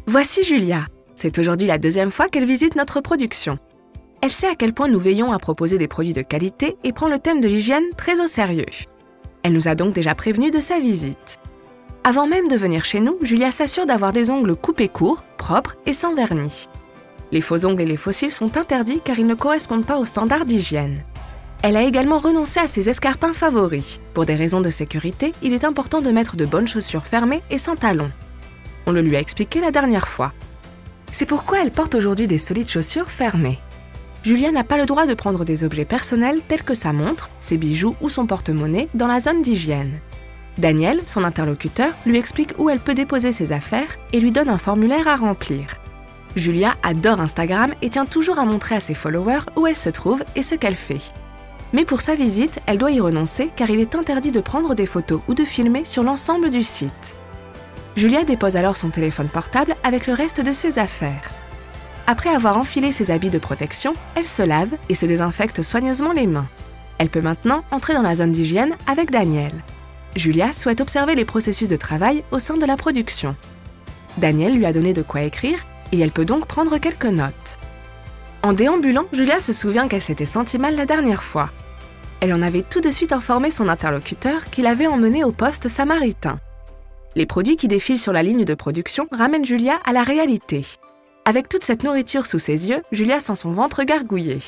Voici Julia. C'est aujourd'hui la deuxième fois qu'elle visite notre production. Elle sait à quel point nous veillons à proposer des produits de qualité et prend le thème de l'hygiène très au sérieux. Elle nous a donc déjà prévenus de sa visite. Avant même de venir chez nous, Julia s'assure d'avoir des ongles coupés courts, propres et sans vernis. Les faux ongles et les fossiles sont interdits car ils ne correspondent pas aux standards d'hygiène. Elle a également renoncé à ses escarpins favoris. Pour des raisons de sécurité, il est important de mettre de bonnes chaussures fermées et sans talons. On le lui a expliqué la dernière fois. C'est pourquoi elle porte aujourd'hui des solides chaussures fermées. Julia n'a pas le droit de prendre des objets personnels tels que sa montre, ses bijoux ou son porte-monnaie dans la zone d'hygiène. Daniel, son interlocuteur, lui explique où elle peut déposer ses affaires et lui donne un formulaire à remplir. Julia adore Instagram et tient toujours à montrer à ses followers où elle se trouve et ce qu'elle fait. Mais pour sa visite, elle doit y renoncer car il est interdit de prendre des photos ou de filmer sur l'ensemble du site. Julia dépose alors son téléphone portable avec le reste de ses affaires. Après avoir enfilé ses habits de protection, elle se lave et se désinfecte soigneusement les mains. Elle peut maintenant entrer dans la zone d'hygiène avec Daniel. Julia souhaite observer les processus de travail au sein de la production. Daniel lui a donné de quoi écrire et elle peut donc prendre quelques notes. En déambulant, Julia se souvient qu'elle s'était sentie mal la dernière fois. Elle en avait tout de suite informé son interlocuteur qui l'avait emmenée au poste samaritain. Les produits qui défilent sur la ligne de production ramènent Julia à la réalité. Avec toute cette nourriture sous ses yeux, Julia sent son ventre gargouiller.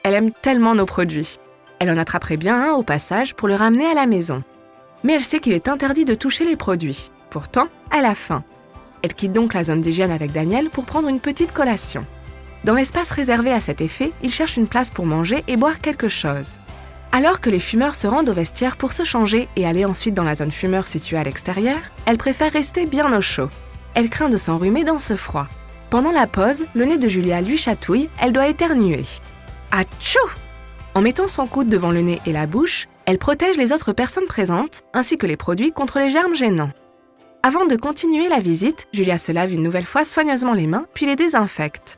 Elle aime tellement nos produits. Elle en attraperait bien un au passage pour le ramener à la maison. Mais elle sait qu'il est interdit de toucher les produits. Pourtant, elle a faim. Elle quitte donc la zone d'hygiène avec Daniel pour prendre une petite collation. Dans l'espace réservé à cet effet, il cherche une place pour manger et boire quelque chose. Alors que les fumeurs se rendent au vestiaire pour se changer et aller ensuite dans la zone fumeur située à l'extérieur, elle préfère rester bien au chaud. Elle craint de s'enrhumer dans ce froid. Pendant la pause, le nez de Julia lui chatouille, elle doit éternuer. Atchou! En mettant son coude devant le nez et la bouche, elle protège les autres personnes présentes, ainsi que les produits contre les germes gênants. Avant de continuer la visite, Julia se lave une nouvelle fois soigneusement les mains, puis les désinfecte.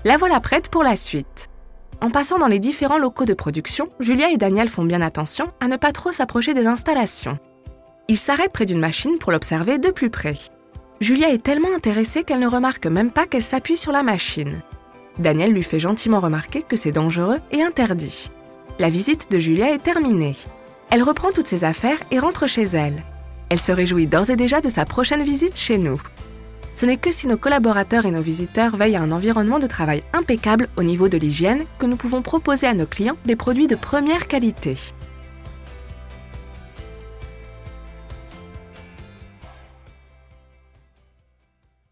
La voilà prête pour la suite. En passant dans les différents locaux de production, Julia et Daniel font bien attention à ne pas trop s'approcher des installations. Ils s'arrêtent près d'une machine pour l'observer de plus près. Julia est tellement intéressée qu'elle ne remarque même pas qu'elle s'appuie sur la machine. Daniel lui fait gentiment remarquer que c'est dangereux et interdit. La visite de Julia est terminée. Elle reprend toutes ses affaires et rentre chez elle. Elle se réjouit d'ores et déjà de sa prochaine visite chez nous. Ce n'est que si nos collaborateurs et nos visiteurs veillent à un environnement de travail impeccable au niveau de l'hygiène que nous pouvons proposer à nos clients des produits de première qualité.